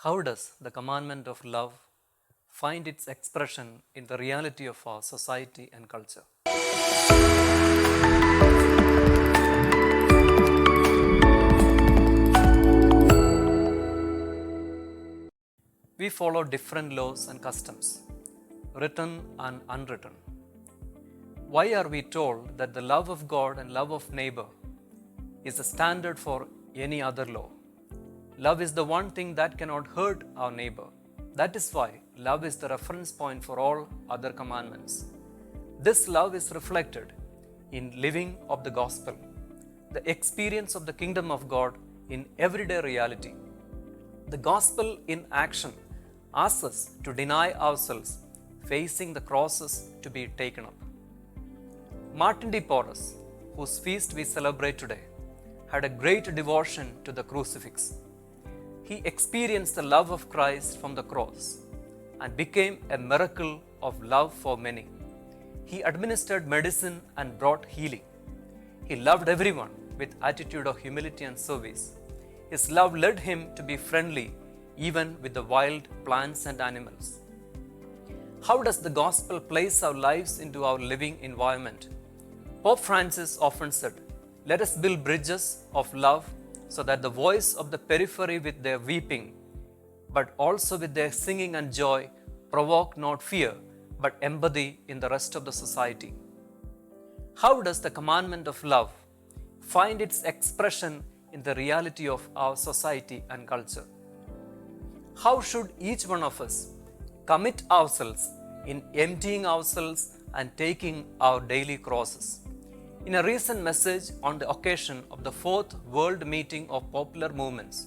How does the commandment of love find its expression in the reality of our society and culture? We follow different laws and customs, written and unwritten. Why are we told that the love of God and love of neighbor is the standard for any other law? Love is the one thing that cannot hurt our neighbor. That is why love is the reference point for all other commandments. This love is reflected in living of the gospel, the experience of the kingdom of God in everyday reality. The gospel in action asks us to deny ourselves, facing the crosses to be taken up. Martin de Porres, whose feast we celebrate today, had a great devotion to the crucifix. He experienced the love of Christ from the cross and became a miracle of love for many. He administered medicine and brought healing. He loved everyone with attitude of humility and service. His love led him to be friendly even with the wild plants and animals. How does the gospel place our lives into our living environment? Pope Francis often said, "Let us build bridges of love so that the voice of the periphery with their weeping, but also with their singing and joy, provoke not fear, but empathy in the rest of the society." How does the commandment of love find its expression in the reality of our society and culture? How should each one of us commit ourselves in emptying ourselves and taking our daily crosses? In a recent message on the occasion of the 4th World Meeting of Popular Movements,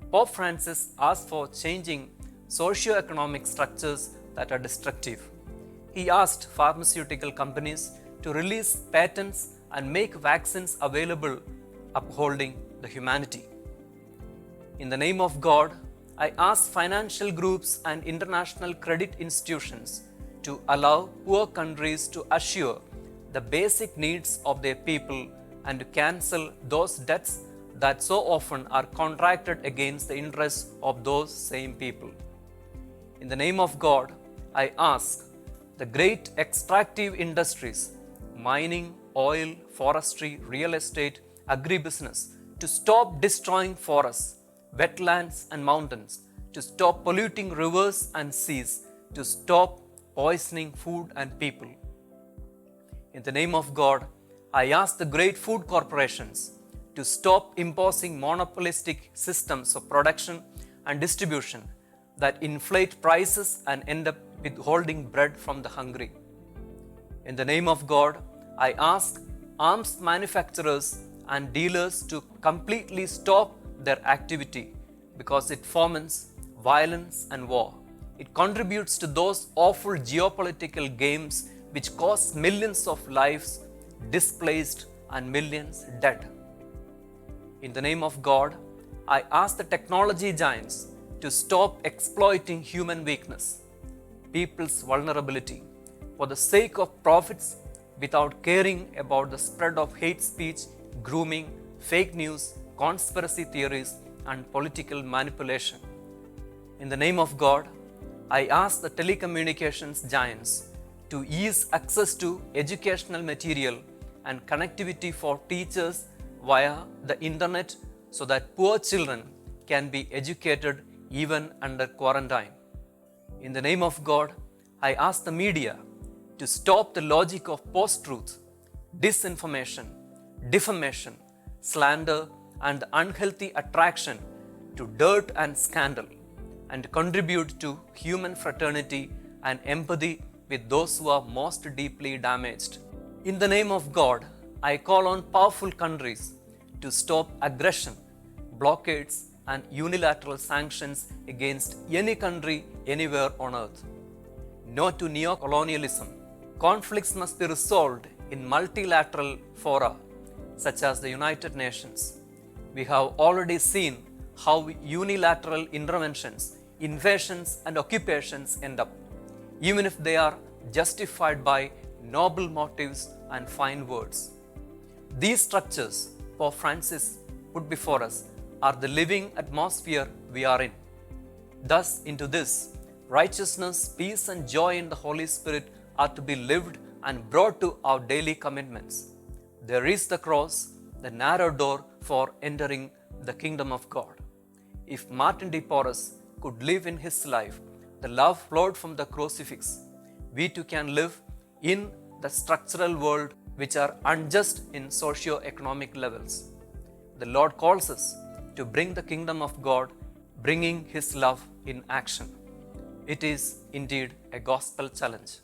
Pope Francis asked for changing socio-economic structures that are destructive. He asked pharmaceutical companies to release patents and make vaccines available, upholding the humanity. In the name of God, I ask financial groups and international credit institutions to allow poor countries to assure the basic needs of their people and to cancel those debts that so often are contracted against the interests of those same people. In the name of God, I ask the great extractive industries, mining, oil, forestry, real estate, agribusiness, to stop destroying forests, wetlands and mountains, to stop polluting rivers and seas, to stop poisoning food and people. In the name of God, I ask the great food corporations to stop imposing monopolistic systems of production and distribution that inflate prices and end up withholding bread from the hungry. In the name of God, I ask arms manufacturers and dealers to completely stop their activity because it foments violence and war. It contributes to those awful geopolitical games which cost millions of lives displaced and millions dead. In the name of God, I ask the technology giants to stop exploiting human weakness, people's vulnerability, for the sake of profits without caring about the spread of hate speech, grooming, fake news, conspiracy theories, and political manipulation. In the name of God, I ask the telecommunications giants to ease access to educational material and connectivity for teachers via the internet so that poor children can be educated even under quarantine. In the name of God, I ask the media to stop the logic of post-truth, disinformation, defamation, slander, and the unhealthy attraction to dirt and scandal, and contribute to human fraternity and empathy with those who are most deeply damaged. In the name of God, I call on powerful countries to stop aggression, blockades, and unilateral sanctions against any country anywhere on earth. No to neocolonialism. Conflicts must be resolved in multilateral fora, such as the United Nations. We have already seen how unilateral interventions, invasions, and occupations end up, even if they are justified by noble motives and fine words. These structures Pope Francis put before us are the living atmosphere we are in. Thus, into this, righteousness, peace, and joy in the Holy Spirit are to be lived and brought to our daily commitments. There is the cross, the narrow door for entering the kingdom of God. If Martin de Porres could live in his life the love flowed from the crucifix, we too can live in the structural world which are unjust in socio-economic levels. The Lord calls us to bring the kingdom of God, bringing His love in action. It is indeed a gospel challenge.